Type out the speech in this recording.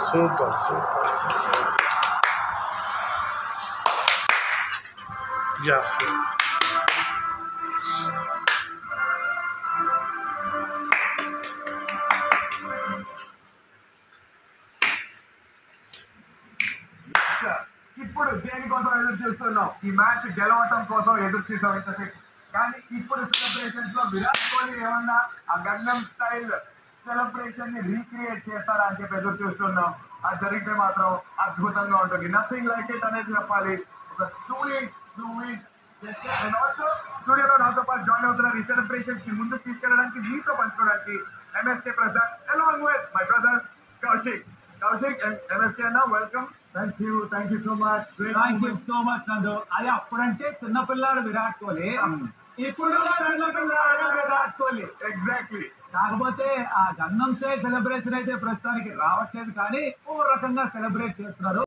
Super super super. Yes, yes. ఇప్పుడు దేనికోసం ఎదురు చూస్తున్నాం? ఈ మ్యాచ్ గెలవటం కోసం ఎదురు చూసాం ఇంతసేపు. కానీ ఇప్పుడు సెలబ్రేషన్స్ లో విరాట్ కోహ్లీ ఏమన్నా ఆ గంగం స్టైల్ సెలబ్రేషన్ ని రీక్రియేట్ చేస్తారా అని చెప్పి ఎదురు చూస్తున్నాం. అది జరిగితే మాత్రం అద్భుతంగా ఉంటుంది. నథింగ్ లైక్ ఇట్ అనేది చెప్పాలి. ఒక స్వీట్ అండ్ ఆల్సో స్టూడియోలో నాతో పాటు జాయిన్ అవుతున్నారు. ఈ సెలబ్రేషన్స్ కి ముందుకు తీసుకెళ్ళడానికి, మీతో పంచుకోవడానికి MSK Prasad along with my brother Kaushik and MSK అన్న, welcome. Thank you so much నందు. అది అప్పుడంటే చిన్నపిల్లాడు విరాట్ కోహ్లీ, ఇప్పుడు విరాట్ కోహ్లీ. ఎగ్జాక్ట్లీ. కాకపోతే ఆ గంగం స్టైల్ సెలబ్రేషన్ అయితే ప్రస్తుతానికి రావట్లేదు, కానీ ఓ రకంగా సెలబ్రేట్ చేస్తున్నారు.